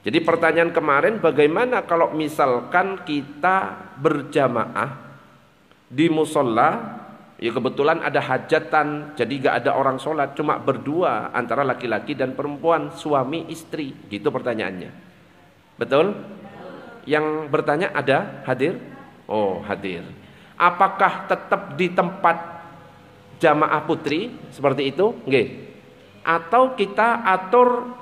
Jadi pertanyaan kemarin, bagaimana kalau misalkan kita berjamaah di musola, ya kebetulan ada hajatan, jadi gak ada orang sholat, cuma berdua antara laki-laki dan perempuan, suami istri, gitu pertanyaannya. Betul? Yang bertanya ada hadir? Oh, hadir. Apakah tetap di tempat jamaah putri seperti itu? Nggih. Atau kita atur,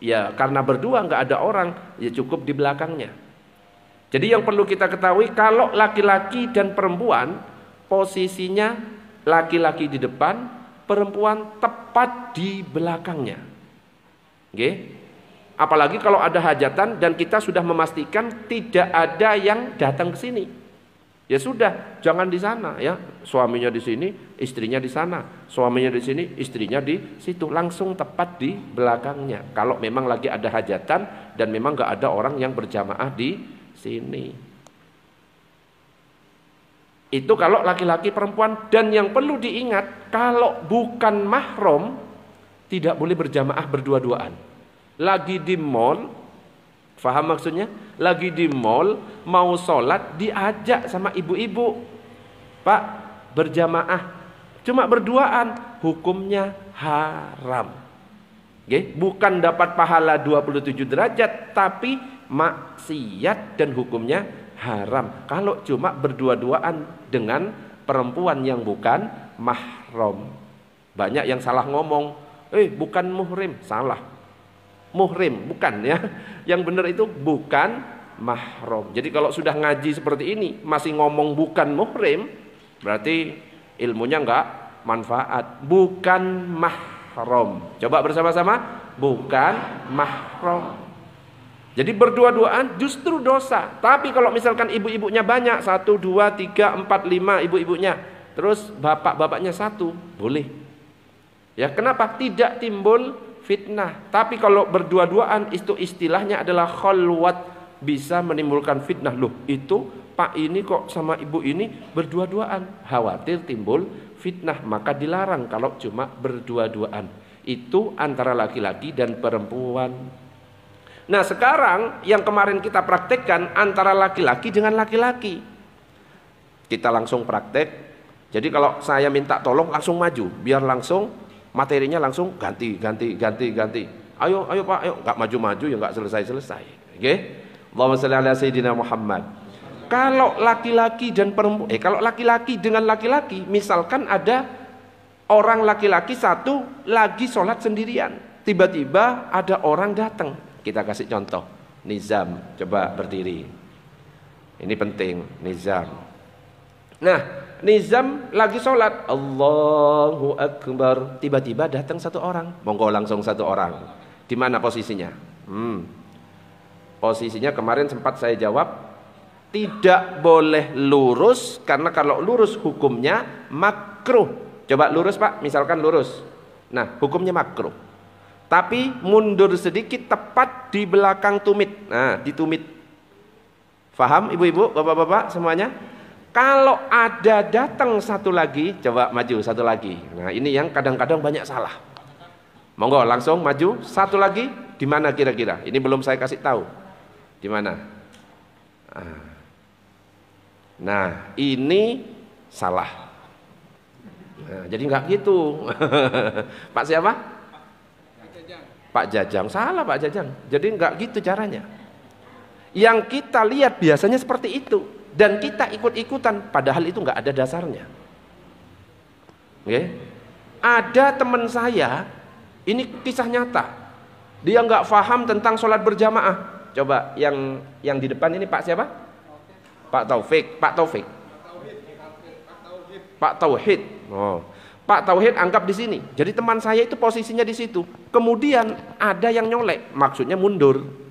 ya karena berdua nggak ada orang, ya cukup di belakangnya. Jadi yang perlu kita ketahui, kalau laki-laki dan perempuan posisinya laki-laki di depan, perempuan tepat di belakangnya. Nggih. Apalagi kalau ada hajatan dan kita sudah memastikan tidak ada yang datang ke sini. Ya sudah, jangan di sana ya. Suaminya di sini, istrinya di sana. Suaminya di sini, istrinya di situ. Langsung tepat di belakangnya. Kalau memang lagi ada hajatan dan memang nggak ada orang yang berjamaah di sini. Itu kalau laki-laki perempuan. Dan yang perlu diingat, kalau bukan mahram tidak boleh berjamaah berdua-duaan. Lagi di mall, faham maksudnya? Lagi di mall, mau sholat, diajak sama ibu-ibu, Pak, berjamaah, cuma berduaan, hukumnya haram. Okay? Bukan dapat pahala 27 derajat, tapi maksiat dan hukumnya haram. Kalau cuma berdua-duaan dengan perempuan yang bukan mahram. Banyak yang salah ngomong, bukan muhrim, salah. Muhrim, bukan ya. Yang benar itu bukan mahram. Jadi kalau sudah ngaji seperti ini masih ngomong bukan muhrim, berarti ilmunya enggak manfaat. Bukan mahram. Coba bersama-sama, bukan mahram. Jadi berdua-duaan justru dosa. Tapi kalau misalkan ibu-ibunya banyak, 1, 2, 3, 4, 5 ibu-ibunya, terus bapak-bapaknya 1, boleh. Ya, kenapa? Tidak timbul fitnah. Tapi kalau berdua-duaan, itu istilahnya adalah khalwat, bisa menimbulkan fitnah. Loh, itu Pak ini kok sama ibu ini berdua-duaan, khawatir timbul fitnah, maka dilarang kalau cuma berdua-duaan. Itu antara laki-laki dan perempuan. Nah, sekarang yang kemarin kita praktekkan antara laki-laki dengan laki-laki. Kita langsung praktek. Jadi kalau saya minta tolong langsung maju, biar langsung materinya langsung ganti. Ayo Pak, ayo. Enggak maju-maju ya enggak selesai-selesai. Oke? Allahumma shalli ala sayyidina Muhammad. Kalau laki-laki dan perempuan, kalau laki-laki dengan laki-laki, misalkan ada orang laki-laki satu lagi sholat sendirian, tiba-tiba ada orang datang. Kita kasih contoh. Nizam, coba berdiri. Ini penting, Nizam. Nah, Nizam lagi sholat, Allahu Akbar. Tiba-tiba datang satu orang. Monggo langsung satu orang. Di mana posisinya? Posisinya kemarin sempat saya jawab, tidak boleh lurus, karena kalau lurus hukumnya makruh. Coba lurus Pak, misalkan lurus. Nah, hukumnya makruh. Tapi mundur sedikit tepat di belakang tumit. Nah, di tumit. Faham ibu-ibu, bapak-bapak semuanya? Kalau ada datang satu lagi, coba maju satu lagi. Nah, ini yang kadang-kadang banyak salah. Monggo langsung maju satu lagi. Di mana kira-kira? Ini belum saya kasih tahu. Di mana? Nah, ini salah. Nah, jadi nggak gitu. Pak siapa? Pak Jajang. Salah Pak Jajang. Jadi nggak gitu caranya. Yang kita lihat biasanya seperti itu. Dan kita ikut-ikutan, padahal itu nggak ada dasarnya. Oke? Ada teman saya, ini kisah nyata. Dia nggak paham tentang sholat berjamaah. Coba yang di depan ini Pak siapa? Pak Taufik. Pak Tauhid. Oh. Pak Tauhid anggap di sini. Jadi teman saya itu posisinya di situ. Kemudian ada yang nyolek, maksudnya mundur.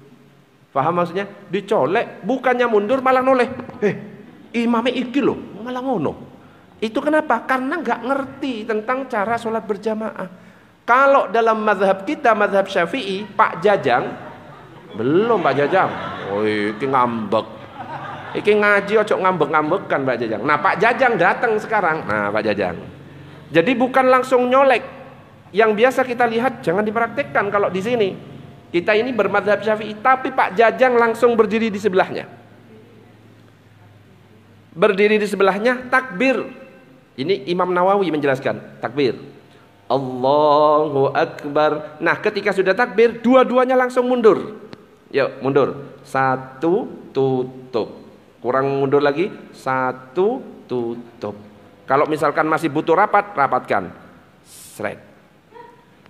Paham maksudnya? Dicolek, bukannya mundur malah noleh. Imamnya iki loh, malah ngono. Itu kenapa? Karena nggak ngerti tentang cara sholat berjamaah. Kalau dalam mazhab kita, mazhab Syafi'i, Pak Jajang belum Pak Jajang. Oh, iki ngambek. Iki ngaji ojo ngambek-ngambekan Pak Jajang. Nah, Pak Jajang datang sekarang. Nah, Pak Jajang. Jadi bukan langsung nyolek. Yang biasa kita lihat jangan dipraktikkan kalau di sini. Kita ini bermadzhab Syafi'i, tapi Pak Jajang langsung berdiri di sebelahnya. Berdiri di sebelahnya, takbir. Ini Imam Nawawi menjelaskan, takbir. Allahu Akbar. Nah, ketika sudah takbir, dua-duanya langsung mundur. Yuk, mundur. 1, tutup. Kurang mundur lagi. 1, tutup. Kalau misalkan masih butuh rapat, rapatkan. Sret.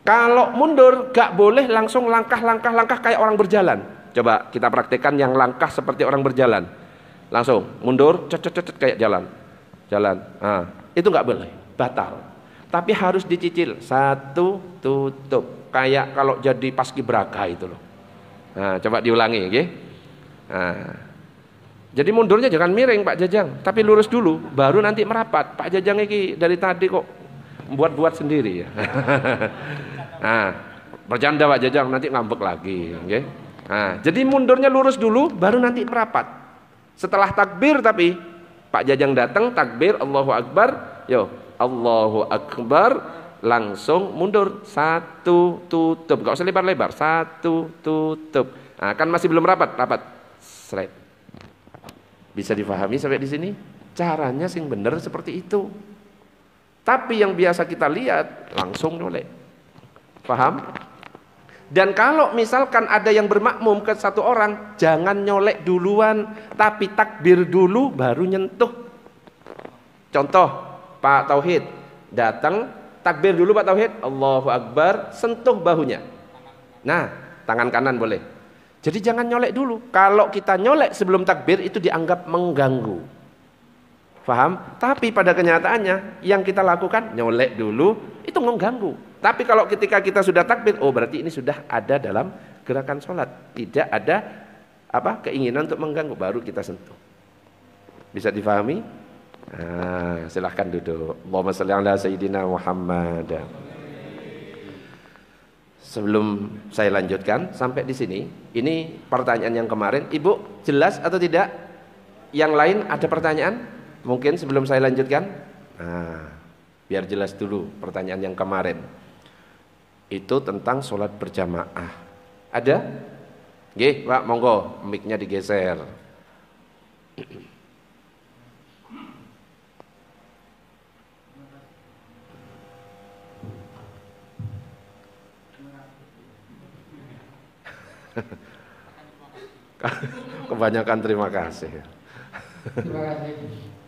Kalau mundur, gak boleh langsung langkah kayak orang berjalan. Coba kita praktekkan yang langkah seperti orang berjalan. Langsung mundur, cet kayak jalan. Nah, itu gak boleh, batal. Tapi harus dicicil. 1, tutup. Kayak kalau jadi paskibraka itu loh. Nah, coba diulangi, okay? Nah, jadi mundurnya jangan miring Pak Jajang, tapi lurus dulu, baru nanti merapat. Pak Jajang ini dari tadi kok buat sendiri ya. Nah, bercanda Pak Jajang, nanti ngambek lagi, okay? Nah, jadi mundurnya lurus dulu, baru nanti merapat. Setelah takbir tapi Pak Jajang datang, takbir, Allahu Akbar, yo, Allahu Akbar, langsung mundur. 1, tutup, gak usah lebar-lebar. 1, tutup. Nah, kan masih belum rapat. Seret. Bisa difahami sampai di sini? Caranya sing bener seperti itu. Tapi yang biasa kita lihat langsung nyolek. Paham? Dan kalau misalkan ada yang bermakmum ke satu orang, jangan nyolek duluan, tapi takbir dulu baru nyentuh. Contoh, Pak Tauhid datang, takbir dulu Pak Tauhid, Allahu Akbar, sentuh bahunya. Nah, tangan kanan boleh. Jadi jangan nyolek dulu. Kalau kita nyolek sebelum takbir itu dianggap mengganggu. Paham? Tapi pada kenyataannya yang kita lakukan nyolek dulu itu mengganggu. Tapi kalau ketika kita sudah takbir, oh berarti ini sudah ada dalam gerakan sholat. Tidak ada keinginan untuk mengganggu, baru kita sentuh. Bisa difahami? Nah, silahkan duduk. Allahumma sholli ala sayyidina Muhammad. Sebelum saya lanjutkan sampai di sini, ini pertanyaan yang kemarin. Ibu jelas atau tidak? Yang lain ada pertanyaan? Mungkin sebelum saya lanjutkan. Nah, biar jelas dulu pertanyaan yang kemarin. Itu tentang sholat berjamaah. Ada? Nggih, Pak, monggo mic-nya digeser. Kebanyakan terima kasih. Terima kasih.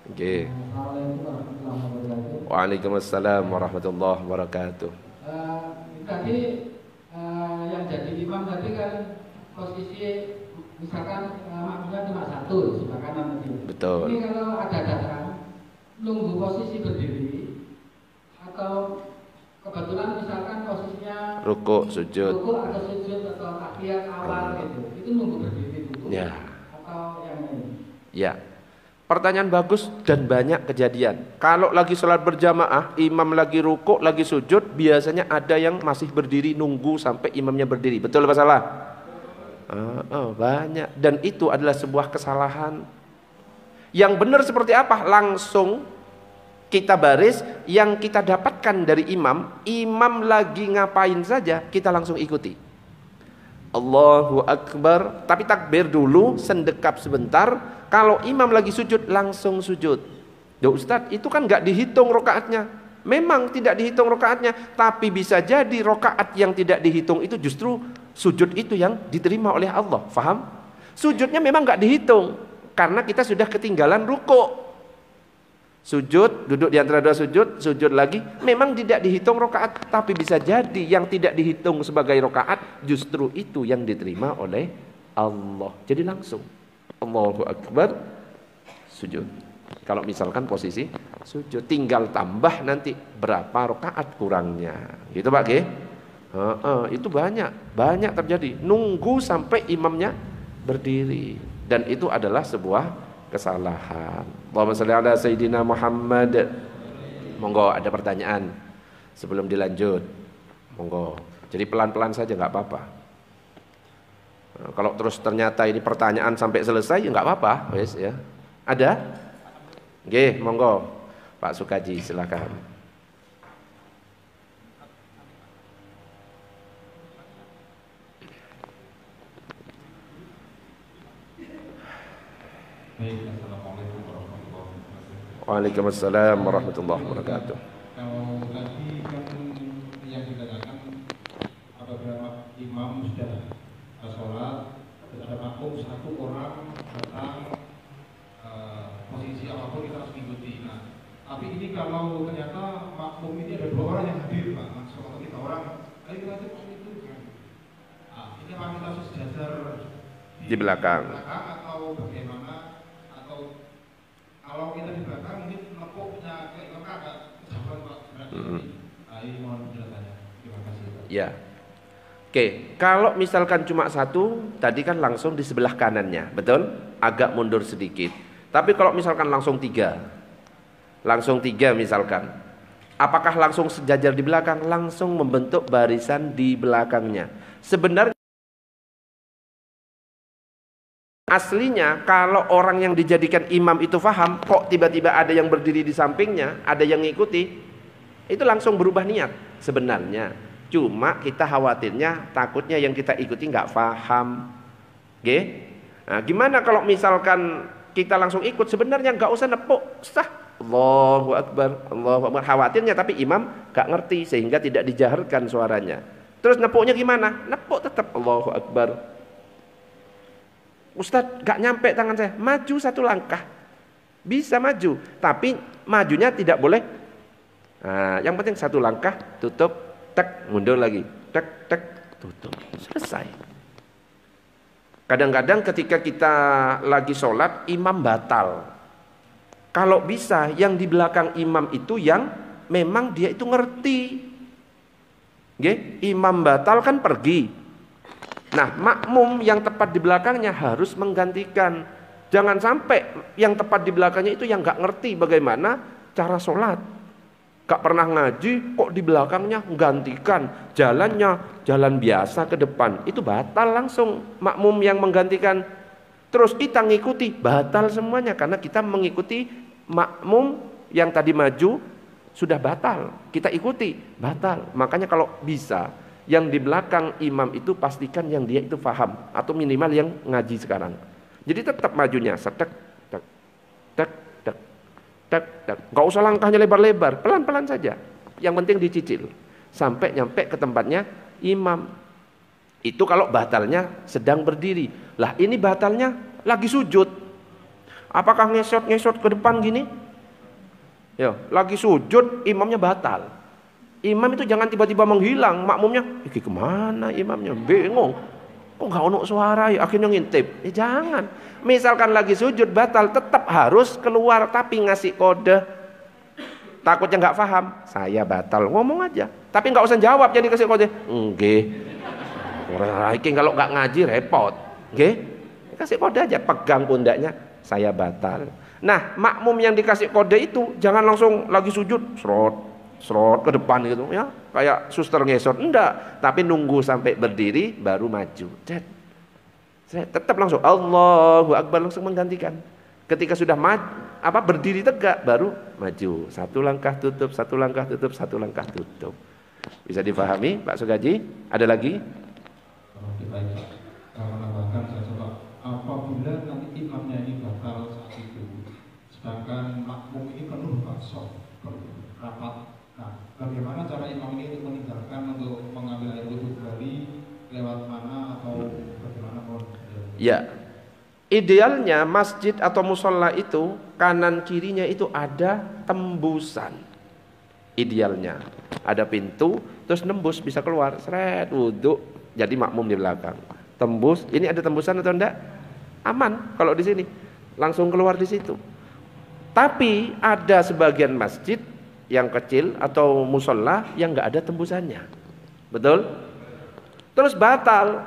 Oke. Assalamualaikum warahmatullahi wabarakatuh. Waalaikumsalam warahmatullahi wabarakatuh. Tadi yang jadi imam tadi kan posisi misalkan makmumnya cuma 1 sebelah kanan tadi. Betul. Ini kalau ada datang nunggu posisi berdiri atau kebetulan misalkan posisinya Ruku, sujud. ruku atau sujud atau tahiyat awal gitu, itu nunggu berdiri dulu. Ya. Atau yang lain. Ya. Pertanyaan bagus dan banyak kejadian. Kalau lagi sholat berjamaah, imam lagi ruku, lagi sujud, biasanya ada yang masih berdiri nunggu sampai imamnya berdiri. Betul apa salah? Banyak. Dan itu adalah sebuah kesalahan. Yang benar seperti apa? Langsung kita baris, yang kita dapatkan dari imam, imam lagi ngapain saja, kita langsung ikuti. Allahu Akbar, tapi takbir dulu, sendekap sebentar. Kalau imam lagi sujud, langsung sujud. Ya Ustadz, itu kan gak dihitung rokaatnya. Memang tidak dihitung rokaatnya, tapi bisa jadi rokaat yang tidak dihitung itu justru sujud itu yang diterima oleh Allah. Faham? Sujudnya memang gak dihitung, karena kita sudah ketinggalan ruku. Sujud, duduk di antara dua sujud, sujud lagi, memang tidak dihitung rokaat, tapi bisa jadi yang tidak dihitung sebagai rokaat justru itu yang diterima oleh Allah. Jadi langsung Allahu Akbar, sujud. Kalau misalkan posisi sujud, tinggal tambah nanti berapa rokaat kurangnya, gitu Pak G. Itu banyak terjadi. Nunggu sampai imamnya berdiri, dan itu adalah sebuah kesalahan. Allahumma sholli ala sayyidina Muhammad. Monggo ada pertanyaan sebelum dilanjut. Monggo. Jadi pelan-pelan saja, nggak apa-apa. Kalau terus ternyata ini pertanyaan sampai selesai ya nggak apa-apa, wes ya. Ada? Oke, monggo. Pak Sukaji, silakan. Baik, assalamualaikum warahmatullahi wabarakatuh. Waalaikumsalam warahmatullahi wabarakatuh. Kalau tadi kan yang ditanyakan apabila imam sudah sholat, terus ada makmum satu orang datang posisi apapun kita harus mengikuti. Nah, tapi ini kalau ternyata makmum ini ada dua orang yang hadir, Pak, langsung atau kita orang, ayo kita itu kan. Nah, ini apa kita harus sejajar Di belakang atau bagaimana? Atau kalau kita di belakang mungkin nepuknya kayak lengkap agak kejauhan, Pak. Nah, ini mohon penjelasannya. Terima kasih, Pak. ya. Oke, kalau misalkan cuma satu, tadi kan langsung di sebelah kanannya, betul? Agak mundur sedikit. Tapi kalau misalkan langsung tiga misalkan, apakah langsung sejajar di belakang? Langsung membentuk barisan di belakangnya. Sebenarnya aslinya kalau orang yang dijadikan imam itu paham, kok tiba-tiba ada yang berdiri di sampingnya, ada yang ngikuti, itu langsung berubah niat sebenarnya. Cuma kita khawatirnya, takutnya yang kita ikuti nggak paham. Oke? Nah, gimana kalau misalkan kita langsung ikut, sebenarnya nggak usah nepuk, sah. Allahu Akbar, Allahu Akbar. Khawatirnya tapi imam nggak ngerti sehingga tidak dijaharkan suaranya. Terus nepuknya gimana? Nepuk tetap Allahu Akbar. Ustadz gak nyampe tangan saya, maju satu langkah, bisa maju, tapi majunya tidak boleh. Nah, yang penting satu langkah, tutup, tek, mundur lagi, tek, tek, tutup, selesai. Kadang-kadang ketika kita lagi sholat, imam batal. Kalau bisa, yang di belakang imam itu yang memang dia itu ngerti. Imam batal kan pergi. Nah, makmum yang tepat di belakangnya harus menggantikan. Jangan sampai yang tepat di belakangnya itu yang gak ngerti bagaimana cara sholat, gak pernah ngaji, kok di belakangnya menggantikan. Jalannya jalan biasa ke depan, itu batal langsung makmum yang menggantikan. Terus kita ngikuti, batal semuanya. Karena kita mengikuti makmum yang tadi maju, sudah batal. Kita ikuti, batal. Makanya kalau bisa, yang di belakang imam itu pastikan yang dia itu paham, atau minimal yang ngaji sekarang. Jadi tetap majunya setek, tek, tek, tek, tek, tek. Gak usah langkahnya lebar-lebar, pelan-pelan saja. Yang penting dicicil sampai nyampe ke tempatnya imam. Itu kalau batalnya sedang berdiri. Lah ini batalnya lagi sujud. Apakah ngesot-ngesot ke depan gini? Ya, lagi sujud imamnya batal. Imam itu jangan tiba-tiba menghilang, makmumnya, iki kemana imamnya? Bingung, kok nggak ono suara ya, akhirnya ngintip. Jangan. Misalkan lagi sujud batal, tetap harus keluar, tapi ngasih kode. Takutnya nggak paham, saya batal, ngomong aja. Tapi nggak usah jawab, jadi kasih kode. Nggih. Kalau nggak ngaji repot. Nggih. Kasih kode aja, pegang pundaknya, saya batal. Nah, makmum yang dikasih kode itu jangan langsung lagi sujud, serot ke depan gitu ya, kayak suster ngesot, enggak, tapi nunggu sampai berdiri baru maju. Tetap langsung Allahu Akbar, langsung menggantikan. Ketika sudah berdiri tegak baru maju, satu langkah tutup, satu langkah tutup, satu langkah tutup. Bisa dipahami Pak Sugaji? Ada lagi? Menambahkan saya coba, apabila nanti imamnya ini batal saat itu, sedangkan makmum ini penuh rapat. Nah, bagaimana cara imam ini untuk meninggalkan untuk mengambil air wudhu kembali, lewat mana atau bagaimana? Ya, idealnya masjid atau musola itu kanan kirinya itu ada tembusan. Idealnya ada pintu, terus nembus bisa keluar, seret wudhu, jadi makmum di belakang. Tembus, ini ada tembusan atau enggak? Aman kalau di sini, langsung keluar di situ. Tapi ada sebagian masjid yang kecil atau musola yang nggak ada tembusannya, betul? Terus batal,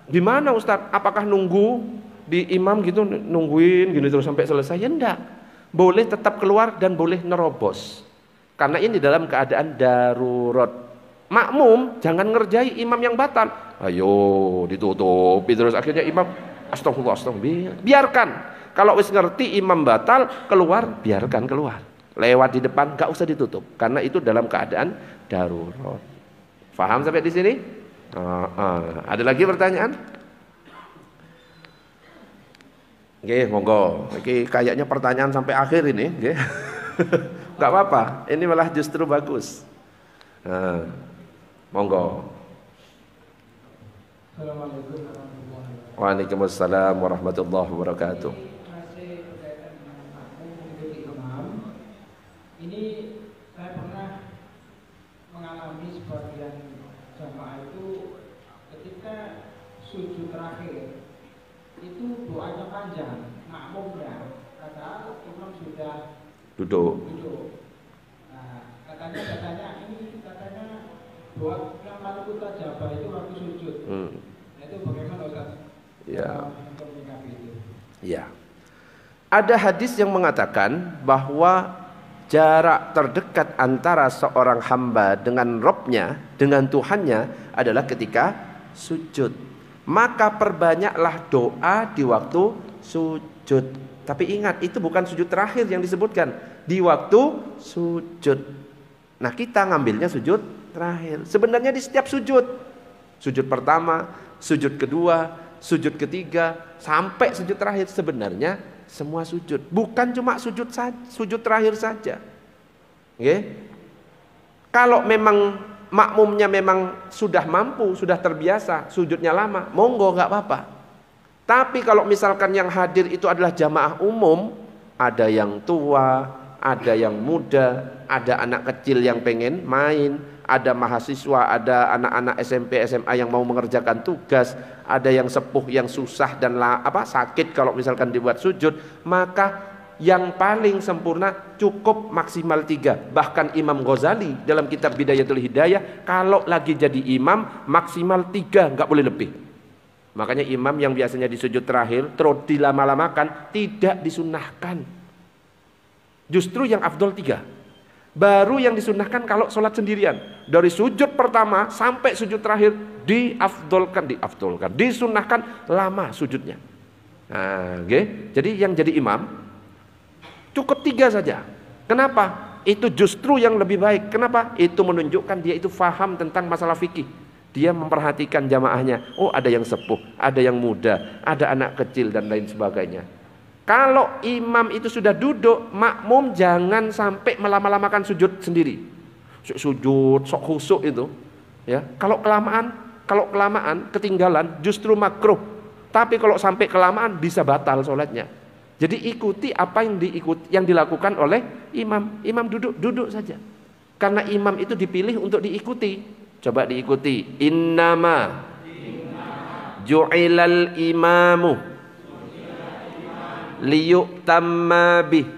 gimana Ustadz? Apakah nunggu di imam gitu, nungguin gini terus sampai selesai? Ya enggak, boleh tetap keluar dan boleh nerobos, karena ini dalam keadaan darurat. Makmum jangan ngerjai imam yang batal, ayo ditutupi terus akhirnya imam astagfirullah, biarkan. Kalau wis ngerti imam batal keluar, biarkan keluar. Lewat di depan, gak usah ditutup, karena itu dalam keadaan darurat. Faham sampai di sini? Ada lagi pertanyaan? Nggih, monggo. Iki kayaknya pertanyaan sampai akhir ini, nggih. Enggak apa-apa. Ini malah justru bagus. Nah, monggo. Assalamualaikum warahmatullahi wabarakatuh. Waalaikumsalam warahmatullahi wabarakatuh. Masih berkaitan dengan makmum mengikuti imam. Ini saya pernah mengalami sebagian jamaah itu ketika sujud terakhir itu doanya panjang, makmumnya padahal imam sudah Duduk. Nah, katanya doa yang paling mustajabah itu waktu sujud. Nah, itu bagaimana Ustaz? Ya. Menyikapi itu. Ya. Ada hadis yang mengatakan bahwa jarak terdekat antara seorang hamba dengan Robnya, dengan Tuhannya adalah ketika sujud. Maka perbanyaklah doa di waktu sujud. Tapi ingat, itu bukan sujud terakhir yang disebutkan, di waktu sujud. Nah, kita ngambilnya sujud terakhir. Sebenarnya di setiap sujud. Sujud pertama, sujud kedua, sujud ketiga, sampai sujud terakhir. Sebenarnya semua sujud. Bukan cuma sujud terakhir saja. Okay? Kalau memang makmumnya memang sudah mampu, sudah terbiasa, sujudnya lama, monggo nggak apa-apa. Tapi kalau misalkan yang hadir itu adalah jamaah umum, ada yang tua, ada yang muda, ada anak kecil yang pengen main, ada mahasiswa, ada anak-anak SMP, SMA yang mau mengerjakan tugas, ada yang sepuh yang susah dan sakit kalau misalkan dibuat sujud, maka yang paling sempurna cukup maksimal 3. Bahkan Imam Ghazali dalam kitab Bidayatul Hidayah, kalau lagi jadi imam maksimal 3, nggak boleh lebih. Makanya imam yang biasanya di sujud terakhir terus dilama-lamakan, tidak disunahkan. Justru yang afdol 3. Baru yang disunahkan kalau sholat sendirian. Dari sujud pertama sampai sujud terakhir disunahkan lama sujudnya. Nah, okay? Jadi yang jadi imam cukup 3 saja. Kenapa? Itu justru yang lebih baik. Kenapa? Itu menunjukkan dia itu faham tentang masalah fikih. Dia memperhatikan jamaahnya. Oh, ada yang sepuh, ada yang muda, ada anak kecil dan lain sebagainya. Kalau imam itu sudah duduk, makmum jangan sampai melama-lamakan sujud sendiri. Sujud sok khusuk itu, ya. Kalau kelamaan ketinggalan justru makruh. Tapi kalau sampai kelamaan bisa batal sholatnya. Jadi ikuti apa yang dilakukan oleh imam. Imam duduk saja. Karena imam itu dipilih untuk diikuti. Coba diikuti. Innama ju'ilal imamu liyu'tamma bih.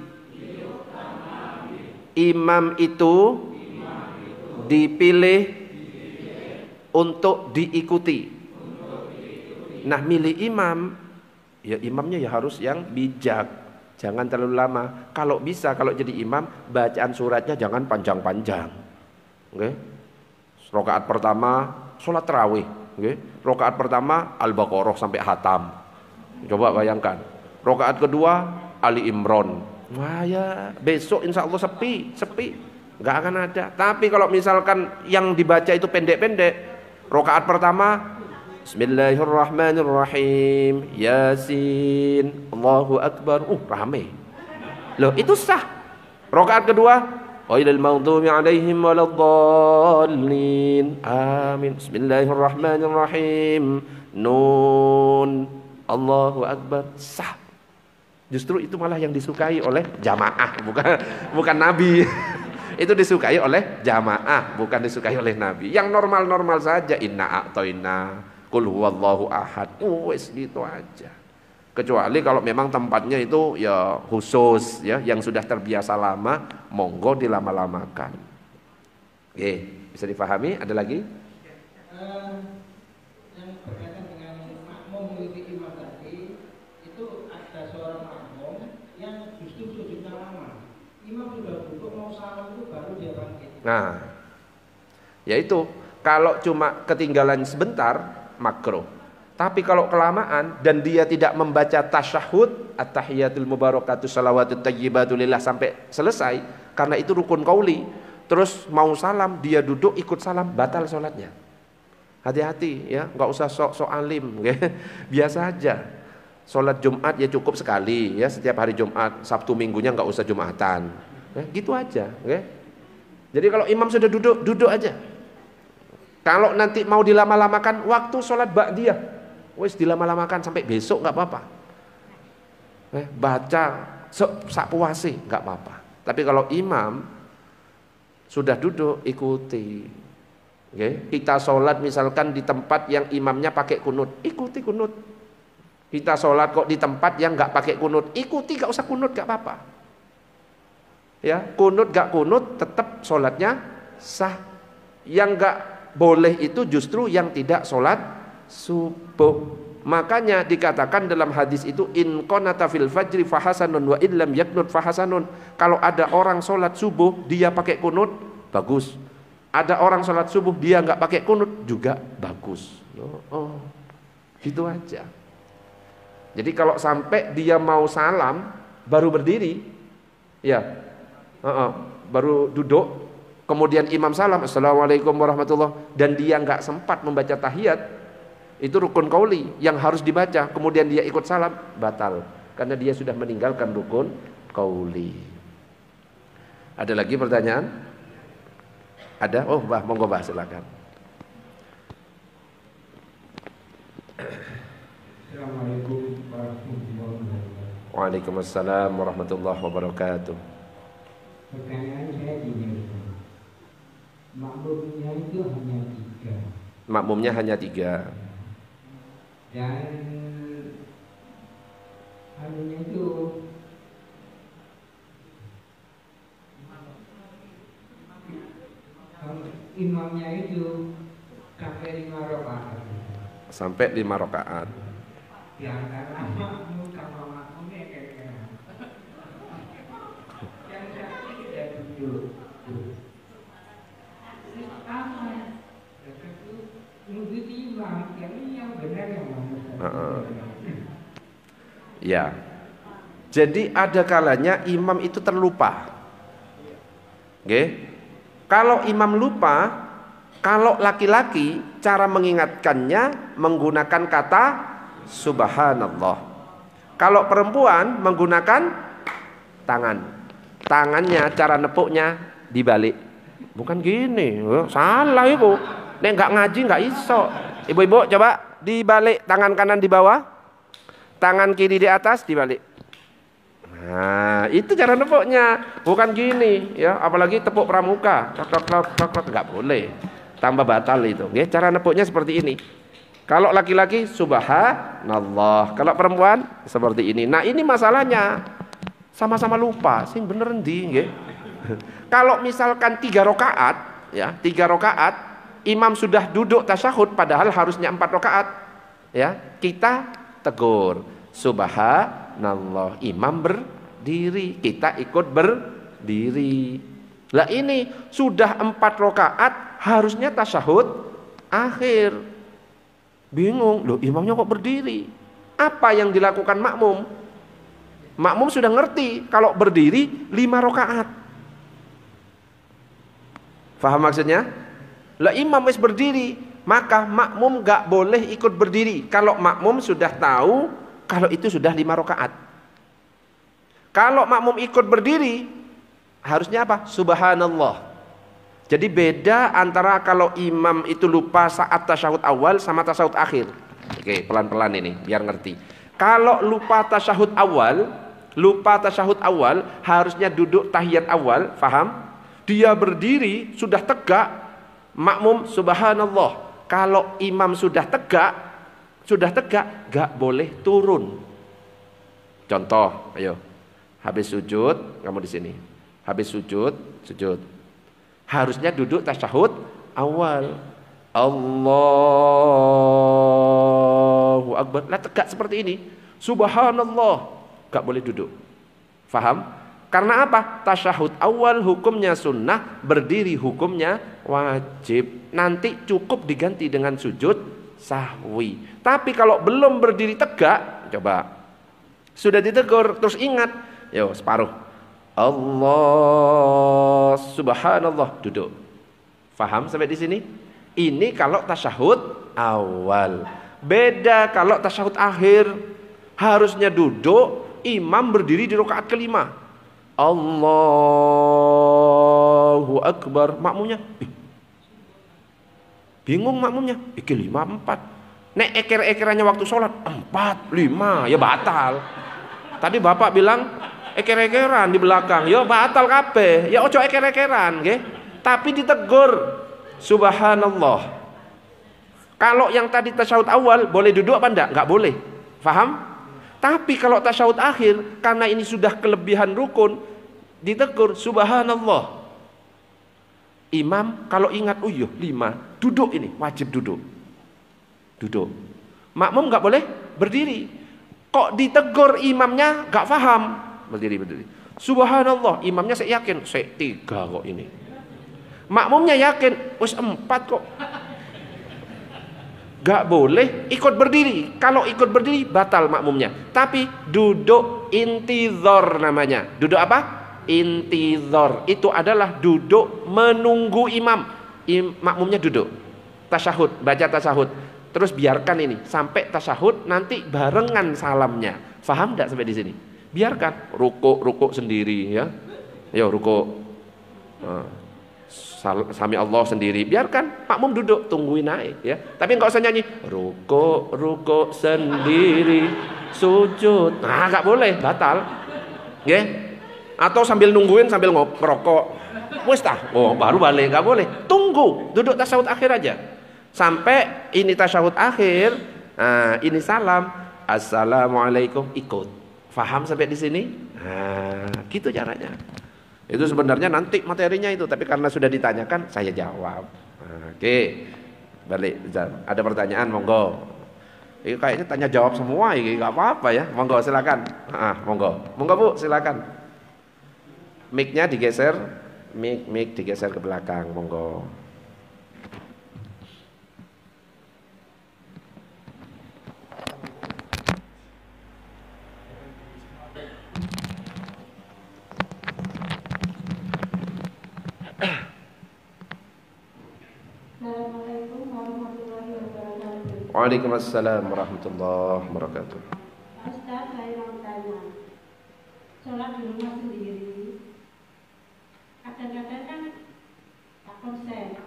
Imam itu dipilih untuk diikuti. Nah, milih imam, ya imamnya ya harus yang bijak. Jangan terlalu lama. Kalau bisa, kalau jadi imam, bacaan suratnya jangan panjang-panjang. Oke? Rakaat pertama sholat tarawih, okay? Rakaat pertama Al-Baqarah sampai khatam. Coba bayangkan. Rakaat kedua Ali Imran. Wah ya, besok insya Allah sepi, nggak akan ada. Tapi kalau misalkan yang dibaca itu pendek-pendek, rakaat pertama Bismillahirrahmanirrahim, Yasin, Allahu Akbar, rame. Loh itu sah. Rakaat kedua ghairil maghdubi 'alaihim waladdallin. Amin. Bismillahirrahmanirrahim. Nun. Allahu Akbar. Sah. Justru itu malah yang disukai oleh jamaah, bukan Nabi. Itu disukai oleh jamaah, bukan disukai oleh Nabi. Yang normal-normal saja, inna a'toina, qul huwallahu ahad. Wes gitu aja. Kecuali kalau memang tempatnya itu ya khusus ya, yang sudah terbiasa lama, monggo dilama-lamakan. Oke, bisa dipahami? Ada lagi? Yang berkaitan dengan makmum mengikuti imam tadi, itu ada seorang makmum yang justru sujudnya lama. Imam sudah duduk mau salam itu baru dia bangkit. Nah, yaitu kalau cuma ketinggalan sebentar makruh. Tapi kalau kelamaan dan dia tidak membaca tasyahud, at-tahiyatul mubarakatuh salawatut thayyibatu lillah sampai selesai, karena itu rukun qauli, terus mau salam dia duduk ikut salam, batal sholatnya. Hati-hati ya, nggak usah sok alim, biasa aja. Sholat Jumat ya cukup sekali ya, setiap hari Jumat, Sabtu Minggunya nggak usah Jumatan. Gitu aja. Jadi kalau imam sudah duduk, duduk aja. Kalau nanti mau dilama-lamakan waktu sholat ba'diyah, wis dilama-lamakan sampai besok nggak apa-apa. Baca sak puase nggak apa-apa. Tapi kalau imam sudah duduk, ikuti. Kita sholat misalkan di tempat yang imamnya pakai kunut, ikuti kunut. Kita sholat kok di tempat yang nggak pakai kunut, ikuti, nggak usah kunut, nggak apa-apa. Ya, kunut nggak kunut, tetap sholatnya sah. Yang nggak boleh itu justru yang tidak sholat subuh. Makanya dikatakan dalam hadis itu, in qanata fil fajri fahasanun wa illam yaknut fahasanun. Kalau ada orang sholat subuh dia pakai kunut, bagus. Ada orang sholat subuh dia nggak pakai kunut, juga bagus. Gitu aja. Jadi kalau sampai dia mau salam baru berdiri, ya, baru duduk, kemudian imam salam, assalamualaikum warahmatullah, dan dia nggak sempat membaca tahiyat, itu rukun qauli yang harus dibaca, kemudian dia ikut salam, batal, karena dia sudah meninggalkan rukun qauli. Ada lagi pertanyaan? Ada? Oh, monggo Mbah, silakan. Assalamualaikum warahmatullahi wabarakatuh. Waalaikumsalam warahmatullahi wabarakatuh. Pertanyaan saya gini, makmumnya itu hanya 3. Makmumnya hanya 3. Dan anunya itu imamnya itu sampai 5 rakaat. Sampai 5 rakaat. Di antara makmum sama makmumnya kira-kira. Yang satu tidak duduk. Sama. Yang satu nunggu imam, yang benar yang mana? Ya. Jadi ada kalanya imam itu terlupa. Kalau imam lupa, kalau laki-laki cara mengingatkannya menggunakan kata subhanallah. Kalau perempuan menggunakan tangan. Tangannya cara nepuknya dibalik. Bukan gini, salah ibu. Nek nggak ngaji nggak iso. Ibu-ibu coba dibalik, tangan kanan di bawah, tangan kiri di atas, dibalik. Nah, itu cara nepuknya, bukan gini ya, apalagi tepuk pramuka, klok, nggak boleh, tambah batal itu. Cara nepuknya seperti ini. Kalau laki-laki subhanallah, kalau perempuan seperti ini. Nah, ini masalahnya sama-sama lupa, sing bener ndi. Kalau misalkan 3 rakaat, ya 3 rakaat, imam sudah duduk tasyahud, padahal harusnya 4 rakaat, ya kita tegur subhanallah, imam berdiri, kita ikut berdiri. Lah ini sudah 4 rakaat, harusnya tasyahud akhir. Bingung, loh imamnya kok berdiri? Apa yang dilakukan makmum? Makmum sudah ngerti kalau berdiri 5 rakaat. Faham maksudnya? Lah imam wis berdiri, maka makmum gak boleh ikut berdiri. Kalau makmum sudah tahu kalau itu sudah 5 rakaat. Kalau makmum ikut berdiri, harusnya apa? Subhanallah. Jadi beda antara kalau imam itu lupa saat tasyahud awal sama tasyahud akhir. Oke, pelan-pelan ini biar ngerti. Kalau lupa tasyahud awal harusnya duduk tahiyat awal, paham? Dia berdiri sudah tegak, makmum subhanallah. Kalau imam sudah tegak gak boleh turun. Contoh, ayo. Habis sujud, kamu di sini. Habis sujud. Harusnya duduk tasyahud awal. Allahu Akbar. Lah tegak seperti ini. Subhanallah. Gak boleh duduk. Faham? Karena apa? Tasyahud awal hukumnya sunnah, berdiri hukumnya wajib. Nanti cukup diganti dengan sujud sahwi. Tapi kalau belum berdiri tegak, coba. Sudah ditegur, terus ingat. Yo, separuh. Allah subhanallah, duduk. Faham sampai di sini? Ini kalau tasyahud awal. Beda kalau tasyahud akhir. Harusnya duduk, imam berdiri di rakaat kelima. Allahu Akbar. Makmumnya bingung makmumnya. Iki 5, 4. Nek eker-ekerannya waktu sholat 4, 5, ya batal. Tadi bapak bilang eker-ekeran di belakang, ya batal kabeh. Ya ojo eker-ekeran, nggih. Tapi ditegur. Subhanallah. Kalau yang tadi tasyahud awal boleh duduk apa enggak? Enggak boleh. Faham? Tapi kalau tasyahud akhir, karena ini sudah kelebihan rukun, ditegur subhanallah. Imam kalau ingat 5, duduk ini, wajib duduk. Duduk. Makmum enggak boleh berdiri. Kok ditegur imamnya enggak paham? Berdiri. Subhanallah, imamnya saya yakin, saya 3 kok ini. Makmumnya yakin, wis 4 kok. Gak boleh ikut berdiri. Kalau ikut berdiri batal makmumnya. Tapi duduk intizor namanya. Duduk apa? Intizor. Itu adalah duduk menunggu imam. Makmumnya duduk. Tasyahud, baca tasyahud. Terus biarkan ini sampai tasyahud, nanti barengan salamnya. Faham enggak sampai di sini? Biarkan rukuk sendiri ya. Ayo rukuk. Sami Allah sendiri, biarkan makmum duduk, tungguin naik ya. Tapi enggak usah nyanyi rukuk sendiri, sujud. Nah, enggak boleh, batal. Nggih. Atau sambil nungguin sambil ngerokok. Wis tah, baru balik, enggak boleh. Tunggu, duduk tasyahud akhir aja. Sampai ini tasyahud akhir, ini salam, assalamualaikum, ikut. Faham sampai di sini? Nah, gitu caranya. Itu sebenarnya nanti materinya itu, tapi karena sudah ditanyakan saya jawab. Oke. Balik, ada pertanyaan monggo. Ini kayaknya tanya jawab semua ini, enggak apa-apa ya. Monggo silakan. Monggo. Monggo Bu, silakan. Mic-nya digeser, mic digeser ke belakang, monggo. Waalaikumsalam warahmatullahi wabarakatuh. Ustaz, saya mau tanya, sholat di rumah sendiri, kadang-kadang kan tak konsen,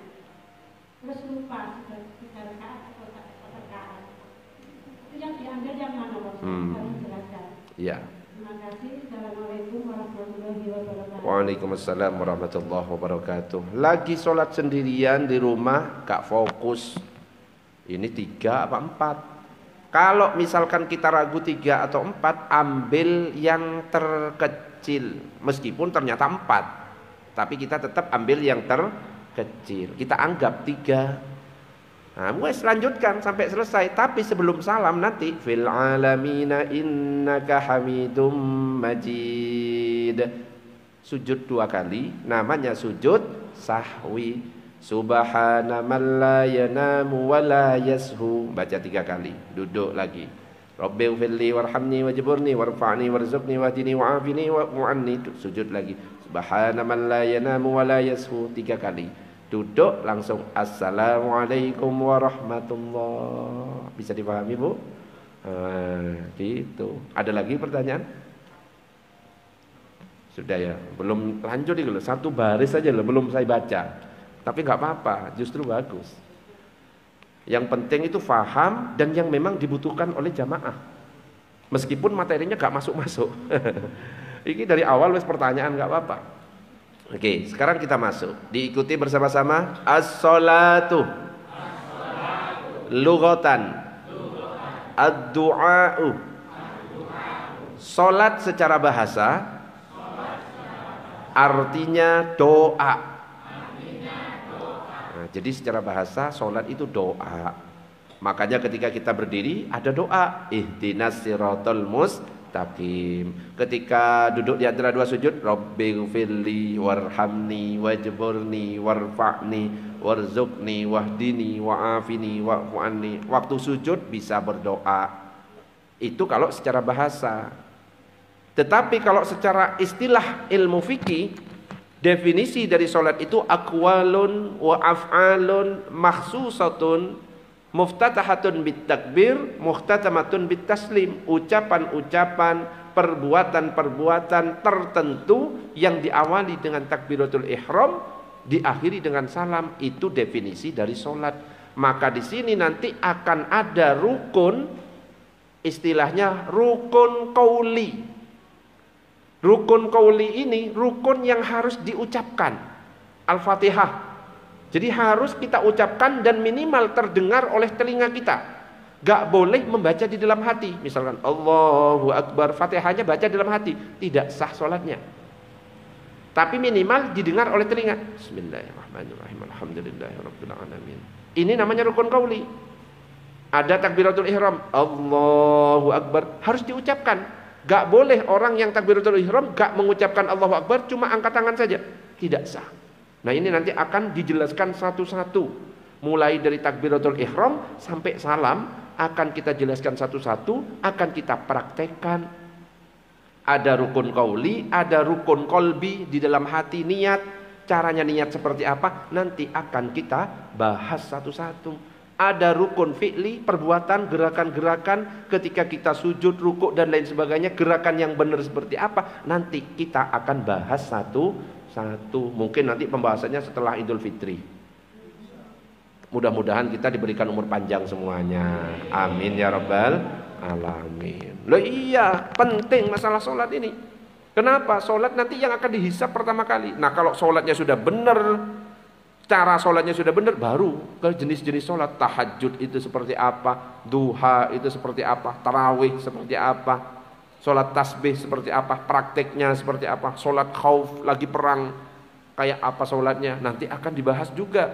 terus lupa tiga rakaat atau satu rakaat. Itu yang diambil yang mana Ustaz? Kamu jelaskan. Iya. Terima kasih. Assalamualaikum warahmatullahi wabarakatuh. Waalaikumsalam warahmatullahi wabarakatuh. Lagi sholat sendirian di rumah, gak fokus. Ini 3 apa 4? Kalau misalkan kita ragu 3 atau 4, ambil yang terkecil. Meskipun ternyata 4, tapi kita tetap ambil yang terkecil. Kita anggap 3. Nah, wes lanjutkan sampai selesai. Tapi sebelum salam nanti, fil alamina innaka hamidum majid. Sujud 2 kali, namanya sujud sahwi. Subhana man la yanamu wa la yashu. Baca 3 kali, duduk lagi. Rabbighfirli warhamni wajburni warfa'ni warzuqni wahdini wa'afini wa'anni. Sujud lagi. Subhana man la yanamu wa la yashu 3 kali. Duduk langsung assalamualaikum warahmatullah. Bisa dipahami Bu? Gitu. Ada lagi pertanyaan? Sudah ya, belum lanjut dulu. 1 baris saja loh, belum saya baca. Tapi nggak apa-apa, justru bagus. Yang penting itu faham dan yang memang dibutuhkan oleh jamaah. Meskipun materinya nggak masuk-masuk. Ini dari awal wes pertanyaan nggak apa-apa. Oke, sekarang kita masuk. Diikuti bersama-sama. As-salatu. Lughatan. Ad-du'a'u. Salat secara bahasa artinya doa. Jadi secara bahasa sholat itu doa. Makanya ketika kita berdiri ada doa, ihdinas siratal mustaqim. Ketika duduk di antara 2 sujud, rabbighfirli warhamni wajburni warfa'ni warzuqni wahdini wa'afini wa'fu anni. Waktu sujud bisa berdoa. Itu kalau secara bahasa. Tetapi kalau secara istilah ilmu fikih, definisi dari sholat itu aqwalun wa af'alun makhsusatun Muftatahatun bitakbir, muhtatamatun bitaslim. Ucapan-ucapan, perbuatan-perbuatan tertentu yang diawali dengan takbiratul ihram, diakhiri dengan salam. Itu definisi dari sholat. Maka di sini nanti akan ada rukun, istilahnya rukun qauli. Rukun qauli ini rukun yang harus diucapkan. Al-Fatihah. Jadi harus kita ucapkan dan minimal terdengar oleh telinga kita. Gak boleh membaca di dalam hati. Misalkan Allahu Akbar, Fatihahnya baca di dalam hati, tidak sah sholatnya. Tapi minimal didengar oleh telinga. Bismillahirrahmanirrahim. Alhamdulillahirabbil alamin. Ini namanya rukun qauli. Ada takbiratul ihram, Allahu Akbar, harus diucapkan. Gak boleh orang yang takbiratul ihram gak mengucapkan Allahu Akbar, cuma angkat tangan saja. Tidak sah. Nah ini nanti akan dijelaskan satu-satu. Mulai dari takbiratul ihram sampai salam akan kita jelaskan satu-satu, akan kita praktekkan. Ada rukun qauli, ada rukun qalbi di dalam hati, niat. Caranya niat seperti apa nanti akan kita bahas satu-satu. Ada rukun fi'li, perbuatan, gerakan-gerakan ketika kita sujud, rukuk dan lain sebagainya, gerakan yang benar seperti apa nanti kita akan bahas satu-satu. Mungkin nanti pembahasannya setelah Idul Fitri. Mudah-mudahan kita diberikan umur panjang semuanya. Amin ya rabbal alamin. Loh iya, penting masalah sholat ini. Kenapa? Sholat nanti yang akan dihisap pertama kali. Nah kalau sholatnya sudah benar, cara sholatnya sudah benar, baru ke jenis-jenis sholat. Tahajud itu seperti apa, duha itu seperti apa, tarawih seperti apa, sholat tasbih seperti apa, prakteknya seperti apa, sholat khauf lagi perang kayak apa sholatnya, nanti akan dibahas juga.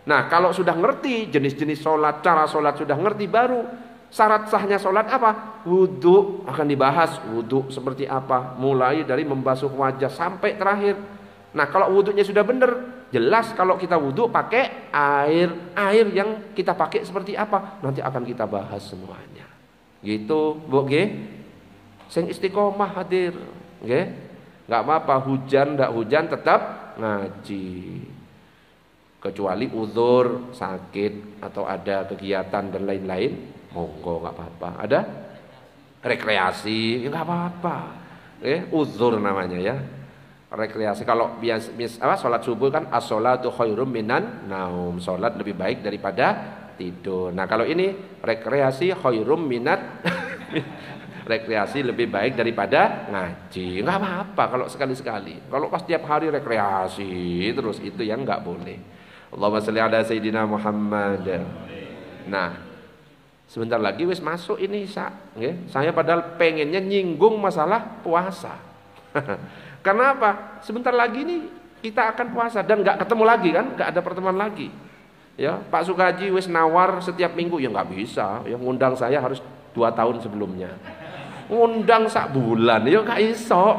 Nah kalau sudah ngerti jenis-jenis sholat, cara sholat sudah ngerti, baru syarat sahnya sholat apa? Wudhu akan dibahas, wudhu seperti apa, mulai dari membasuh wajah sampai terakhir. Nah kalau wudhunya sudah benar, jelas kalau kita wudhu pakai air yang kita pakai seperti apa, nanti akan kita bahas semuanya. Gitu Bu G. Sing istiqomah hadir, nggih. Enggak apa-apa hujan ndak hujan tetap ngaji. Kecuali uzur, sakit atau ada kegiatan dan lain-lain, monggo enggak apa-apa. Ada rekreasi, ya enggak apa-apa. Uzur namanya ya. Rekreasi kalau biasa salat subuh kan as-shalatu khairum minan naum. Salat lebih baik daripada tidur. Nah, kalau ini rekreasi khairum minat rekreasi lebih baik daripada ngaji. Enggak apa-apa kalau sekali-sekali. Kalau pas tiap hari rekreasi terus, itu yang enggak boleh. Allahumma shalli ala sayyidina Muhammad. Nah, sebentar lagi wis masuk ini nggih. Saya padahal pengennya nyinggung masalah puasa. Karena apa? Sebentar lagi nih kita akan puasa dan enggak ketemu lagi kan? Enggak ada pertemuan lagi. Ya, Pak Sukaji wis nawar setiap minggu, ya enggak bisa. Ya ngundang saya harus 2 tahun sebelumnya. Ngundang sak bulan ya gak iso.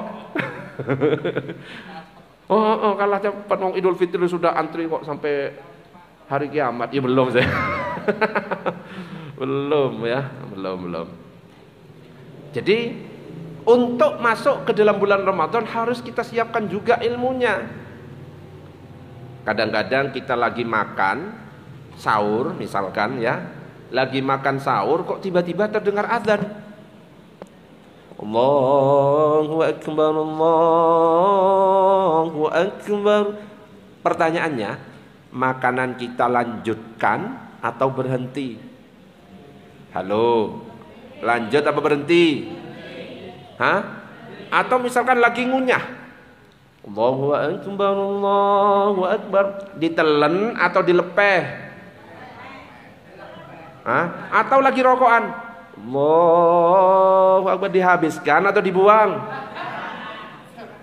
Kalau cepat mau Idul Fitri sudah antri kok sampai hari kiamat. Ya belum saya. belum. Jadi untuk masuk ke dalam bulan Ramadan harus kita siapkan juga ilmunya. Kadang-kadang kita lagi makan sahur misalkan ya, lagi makan sahur kok tiba-tiba terdengar azan. Allahu Akbar, Allahu Akbar. Pertanyaannya, makanan kita lanjutkan atau berhenti? Halo, lanjut apa berhenti? Hah? Atau misalkan lagi ngunyah, Allahu Akbar, Allahu Akbar, ditelen atau dilepeh? Hah? Atau lagi rokokan? Allahu Akbar, dihabiskan atau dibuang?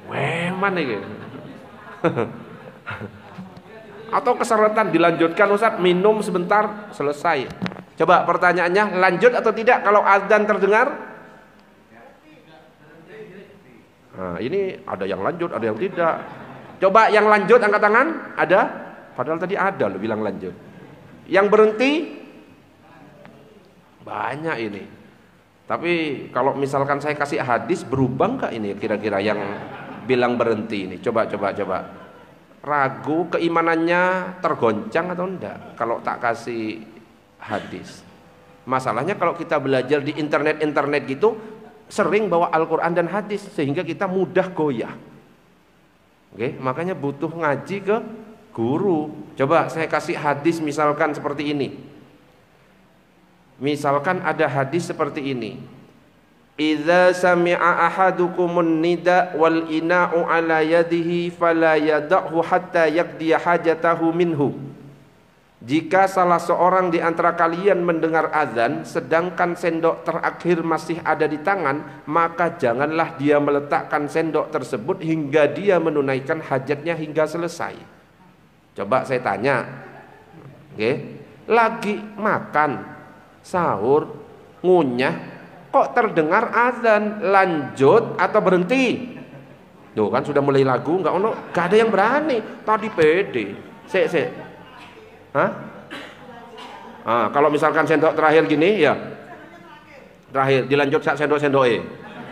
Weh, mana gitu? Atau keseretan dilanjutkan Ustaz, minum sebentar selesai. Coba pertanyaannya, lanjut atau tidak kalau azan terdengar? Nah, ini ada yang lanjut, ada yang tidak. Coba yang lanjut angkat tangan, ada? Padahal tadi ada loh bilang lanjut. Yang berhenti? Banyak ini. Tapi kalau misalkan saya kasih hadis, berubah enggak ini kira-kira yang bilang berhenti ini? Coba. Ragu keimanannya tergoncang atau enggak? Kalau tak kasih hadis. Masalahnya kalau kita belajar di internet gitu, sering bawa Al-Quran dan hadis sehingga kita mudah goyah. Oke, makanya butuh ngaji ke guru. Coba saya kasih hadis misalkan seperti ini. Misalkan ada hadis seperti ini. Idza sami'a ahadukumun nida wal ina'u ala yadihi fala yada'hu hatta yaqdiya hajatahu minhu. Jika salah seorang di antara kalian mendengar azan sedangkan sendok terakhir masih ada di tangan, maka janganlah dia meletakkan sendok tersebut hingga dia menunaikan hajatnya hingga selesai. Coba saya tanya, lagi makan, sahur, ngunyah, kok terdengar azan, lanjut atau berhenti? Tuh kan sudah mulai lagu, nggak ada yang berani. Tadi pede. Kalau misalkan sendok terakhir gini ya, terakhir dilanjut sendok-sendoknya.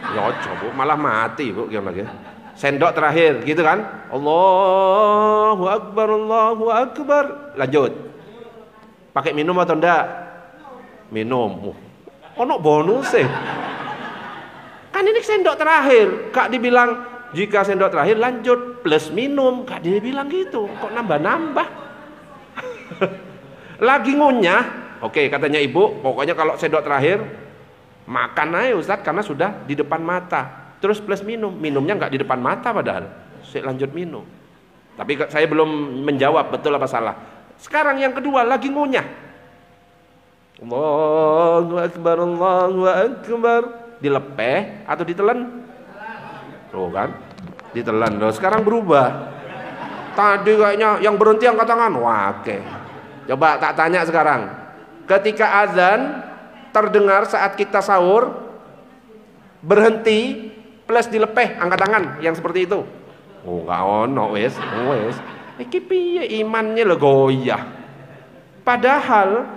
Ya coba malah mati bu, gimana lagi? Sendok terakhir gitu kan? Allahu Akbar, Allahu Akbar. Lanjut. Pakai minum atau enggak? Minum. Ono bonus sih. Kan ini sendok terakhir, Kak dibilang jika sendok terakhir lanjut plus minum, Kak dibilang gitu. Kok nambah-nambah? Lagi ngunyah, oke katanya ibu, pokoknya kalau sendok terakhir makan aja Ustadz karena sudah di depan mata. Terus plus minum, minumnya nggak di depan mata padahal. Saya lanjut minum. Tapi saya belum menjawab betul apa salah. Sekarang yang kedua lagi ngunyah. Allahu Akbar, Allahu Akbar. Dilepeh atau ditelan? Tuh kan, ditelan. Loh, sekarang berubah. Tadi kayaknya yang berhenti angkat tangan. Wah, oke. Coba tak tanya sekarang. Ketika azan terdengar saat kita sahur, berhenti plus dilepeh angkat tangan yang seperti itu. Oh, enggak ono wis. Iki piye imannya lho goyah. Padahal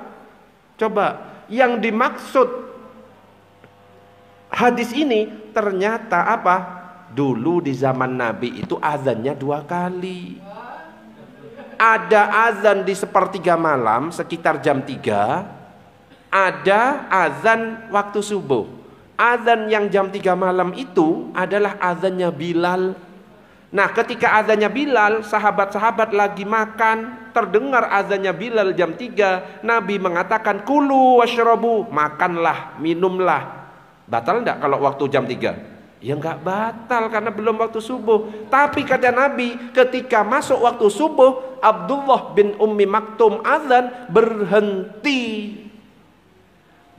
coba yang dimaksud hadis ini ternyata apa? Dulu di zaman Nabi itu azannya 2 kali. Ada azan di sepertiga malam sekitar jam 3. Ada azan waktu subuh. Azan yang jam 3 malam itu adalah azannya Bilal. Nah ketika azannya Bilal, sahabat-sahabat lagi makan, terdengar azannya Bilal jam 3. Nabi mengatakan kulu washrabu, makanlah, minumlah. Batal enggak kalau waktu jam 3? Ya enggak batal karena belum waktu subuh. Tapi kata Nabi ketika masuk waktu subuh, Abdullah bin Ummi Maktum azan, berhenti.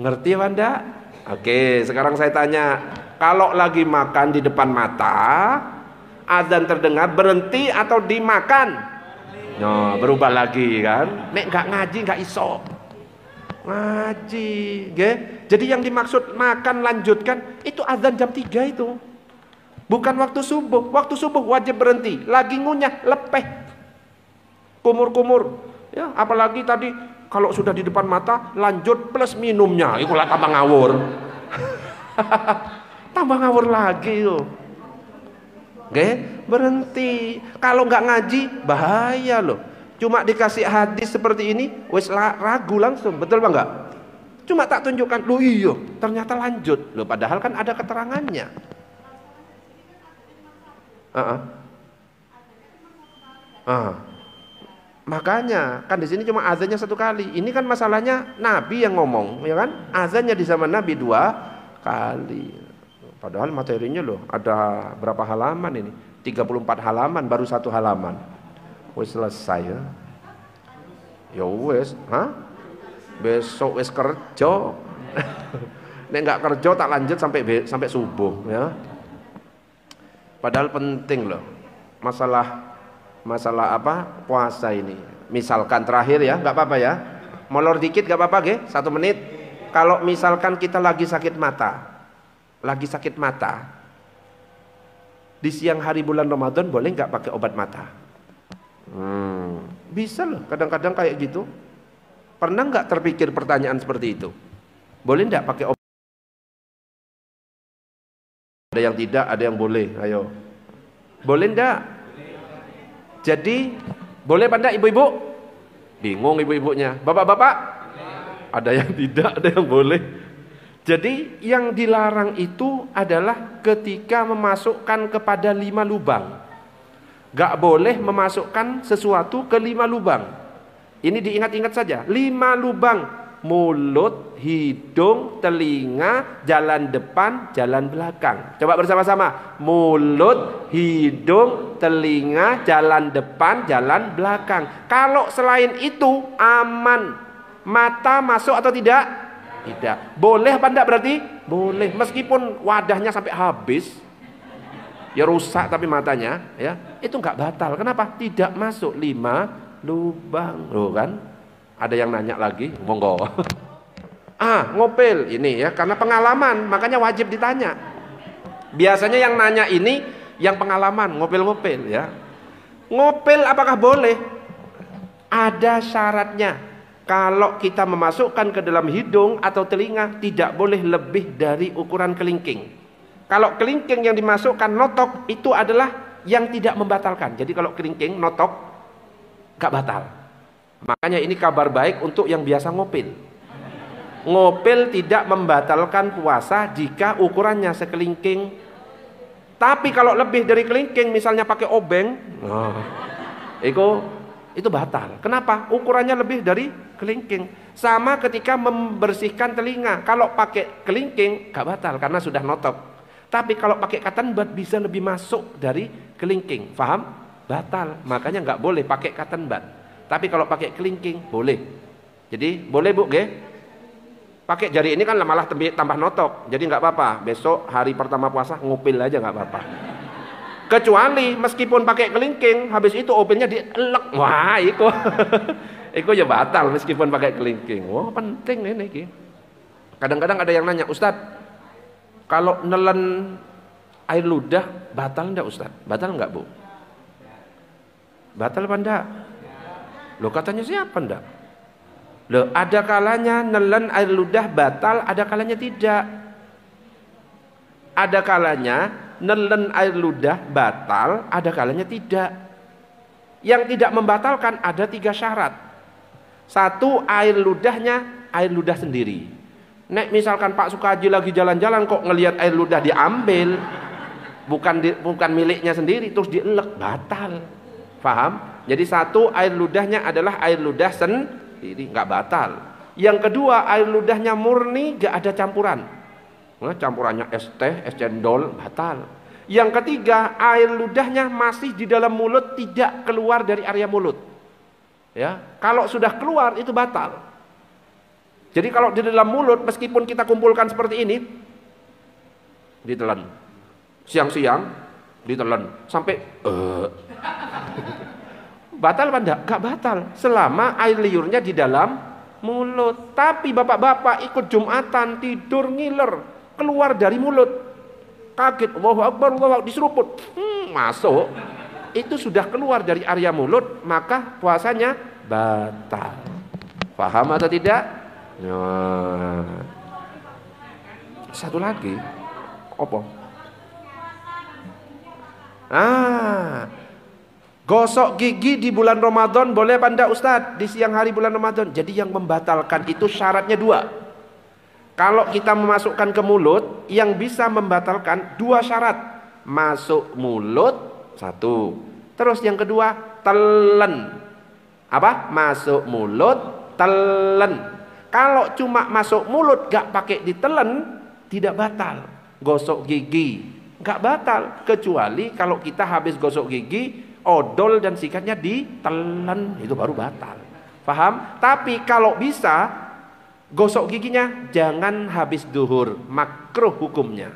Ngerti apa enggak? Oke, sekarang saya tanya, kalau lagi makan di depan mata, azan terdengar, berhenti atau dimakan? No, berubah lagi kan? Nek enggak ngaji enggak iso. Ngaji, okay? Jadi yang dimaksud makan lanjutkan itu azan jam 3 itu. Bukan waktu subuh. Waktu subuh wajib berhenti. Lagi ngunyah, lepeh. Kumur-kumur. Ya, apalagi tadi kalau sudah di depan mata lanjut plus minumnya. Itu lah tambah ngawur. Tambah ngawur lagi itu. Okay? Berhenti. Kalau nggak ngaji bahaya loh. Cuma dikasih hadis seperti ini, wes ragu langsung, betul Bang enggak? Cuma tak tunjukkan, loh iya, ternyata lanjut. Loh padahal kan ada keterangannya. Makanya kan di sini cuma azannya 1 kali. Ini kan masalahnya Nabi yang ngomong, ya kan? Azannya di zaman Nabi 2 kali. Padahal materinya loh ada berapa halaman ini? 34 halaman, baru 1 halaman. Wes selesai ya. Ya wes, besok wes kerja. Nek enggak kerja tak lanjut sampai subuh ya. Padahal penting loh. Masalah apa? Puasa ini. Misalkan terakhir ya, enggak apa-apa ya. Molor dikit enggak apa-apa nggih, 1 menit. Kalau misalkan kita lagi sakit mata. Di siang hari bulan Ramadan boleh enggak pakai obat mata? Bisa loh, kadang-kadang kayak gitu. Pernah nggak terpikir pertanyaan seperti itu? Boleh nggak pakai obat? Ada yang tidak, ada yang boleh. Ayo, boleh nggak? Jadi boleh pada ibu-ibu? Bingung ibu-ibunya. Bapak-bapak? ada yang tidak, ada yang boleh. Jadi yang dilarang itu adalah ketika memasukkan kepada 5 lubang. Gak boleh memasukkan sesuatu ke 5 lubang. Ini diingat-ingat saja, 5 lubang: mulut, hidung, telinga, jalan depan, jalan belakang. Coba bersama-sama. Mulut, hidung, telinga, jalan depan, jalan belakang. Kalau selain itu aman. Mata masuk atau tidak? Tidak. Boleh apa enggak berarti? Boleh. Meskipun wadahnya sampai habis, ya rusak tapi matanya, ya itu enggak batal. Kenapa? Tidak masuk 5 lubang. Loh kan? Ada yang nanya lagi, monggo. Ngopel ini ya, karena pengalaman, makanya wajib ditanya. Biasanya yang nanya ini yang pengalaman, ngopel-ngopel ya. Ngopel apakah boleh? Ada syaratnya. Kalau kita memasukkan ke dalam hidung atau telinga, tidak boleh lebih dari ukuran kelingking. Kalau kelingking yang dimasukkan notok, itu adalah yang tidak membatalkan. Jadi kalau kelingking notok, gak batal. Makanya ini kabar baik untuk yang biasa ngopil. Ngopil tidak membatalkan puasa jika ukurannya sekelingking. Tapi kalau lebih dari kelingking, misalnya pakai obeng, itu batal. Kenapa? Ukurannya lebih dari kelingking. Sama ketika membersihkan telinga. Kalau pakai kelingking, gak batal karena sudah notok. Tapi kalau pakai cotton bud bisa lebih masuk dari kelingking. Faham? Batal. Makanya gak boleh pakai cotton bud. Tapi kalau pakai kelingking boleh. Jadi boleh Bu, ge? Pakai jari ini kan malah tambah notok. Jadi nggak apa-apa. Besok hari pertama puasa ngupil aja nggak apa-apa. Kecuali meskipun pakai kelingking, habis itu opilnya dielek. Wah, itu itu ya batal meskipun pakai kelingking. Wah, penting ini. Kadang-kadang ada yang nanya, Ustadz, kalau nelen air ludah batal enggak Ustadz? Batal enggak Bu? Batal apa enggak? Loh katanya siapa enggak? Loh ada kalanya nelen air ludah batal, ada kalanya tidak. Ada kalanya nelen air ludah batal, ada kalanya tidak. Yang tidak membatalkan ada 3 syarat. 1, air ludahnya air ludah sendiri. Nek misalkan Pak Sukaji lagi jalan-jalan kok ngelihat air ludah diambil, bukan miliknya sendiri, terus dielek, batal. Paham? Jadi 1, air ludahnya adalah air ludah sendiri, nggak batal. Yang kedua, air ludahnya murni, nggak ada campuran. Nah, campurannya es teh, es cendol, batal. Yang ketiga, air ludahnya masih di dalam mulut, tidak keluar dari area mulut. Ya, kalau sudah keluar itu batal. Jadi kalau di dalam mulut, meskipun kita kumpulkan seperti ini, ditelan. Siang-siang ditelan sampai batal apa enggak? Enggak batal selama air liurnya di dalam mulut. Tapi bapak-bapak ikut Jumatan tidur ngiler keluar dari mulut, kaget, Allahu Akbar, Allahu Akbar, diseruput, masuk, itu sudah keluar dari area mulut, maka puasanya batal. Paham atau tidak? Nah. Satu lagi, apa? Gosok gigi di bulan Ramadan boleh apa enggak Ustadz? Di siang hari bulan Ramadan. Jadi yang membatalkan itu syaratnya 2. Kalau kita memasukkan ke mulut, yang bisa membatalkan 2 syarat. Masuk mulut 1. Terus yang kedua, telen. Apa? Masuk mulut, telen. Kalau cuma masuk mulut gak pakai ditelen, tidak batal. Gosok gigi gak batal, kecuali kalau kita habis gosok gigi, odol dan sikatnya ditelan, itu baru batal. Paham? Tapi kalau bisa gosok giginya jangan habis duhur, makruh hukumnya.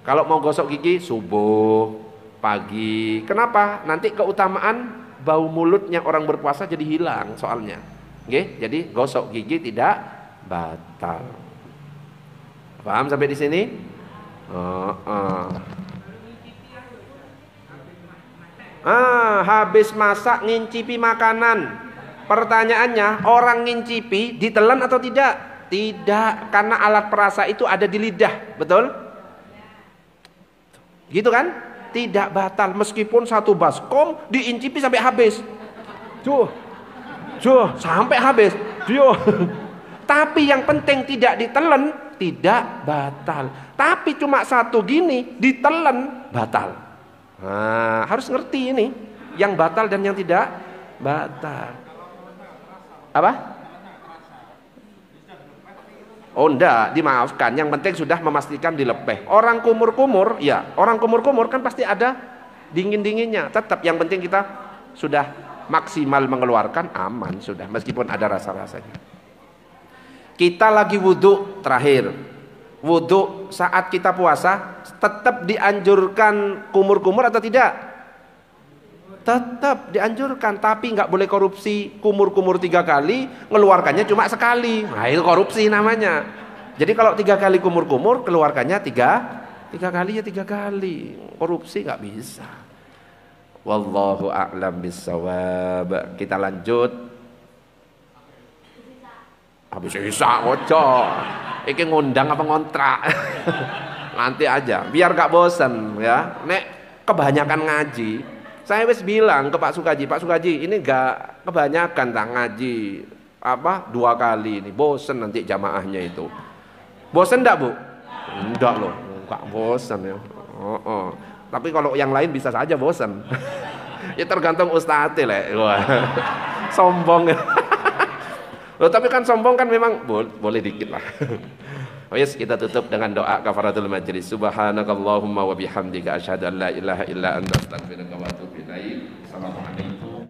Kalau mau gosok gigi subuh, pagi. Kenapa? Nanti keutamaan bau mulutnya orang berpuasa jadi hilang soalnya. Oke? Jadi gosok gigi tidak batal. Paham sampai di sini? Habis masak ngincipi makanan. Pertanyaannya, orang ngincipi ditelan atau tidak? Tidak, karena alat perasa itu ada di lidah, betul? Gitu kan? Tidak batal meskipun 1 baskom diincipi sampai habis. Sampai habis. Tapi yang penting tidak ditelan, tidak batal. Tapi cuma satu gini, ditelan, batal. Nah, harus ngerti ini, yang batal dan yang tidak batal. Apa? Oh enggak, dimaafkan. Yang penting sudah memastikan dilepeh. Orang kumur-kumur, ya, orang kumur-kumur kan pasti ada dingin-dinginnya. Tetap yang penting kita sudah maksimal mengeluarkan, aman sudah, meskipun ada rasa-rasanya. Kita lagi wudhu terakhir, wudhu saat kita puasa, tetap dianjurkan kumur-kumur atau tidak? Tetap dianjurkan, tapi nggak boleh korupsi. Kumur-kumur 3 kali, ngeluarkannya cuma sekali. Nah itu korupsi namanya. Jadi kalau 3 kali kumur-kumur, keluarkannya 3 kali ya 3 kali. Korupsi nggak bisa. Wallahu a'lam bissawab. Kita lanjut. Habis sisa ojo. Iki ngundang apa ngontrak? Nanti aja, biar gak bosan ya. Nek kebanyakan ngaji, saya wis bilang ke Pak Sukaji, ini gak kebanyakan tak ngaji apa 2 kali ini, bosan nanti jamaahnya itu. Bosan ndak Bu? Enggak loh, gak bosan ya. Tapi kalau yang lain bisa saja bosan. Ya tergantung ustadz lah. Sombong ya. Loh, tapi kan sombong kan memang boleh dikit lah. Oh yes, kita tutup dengan doa kafaratul majlis. Subhanakallahumma wa bihamdika asyhadu an la ilaha illa anta astaghfiruka wa atubu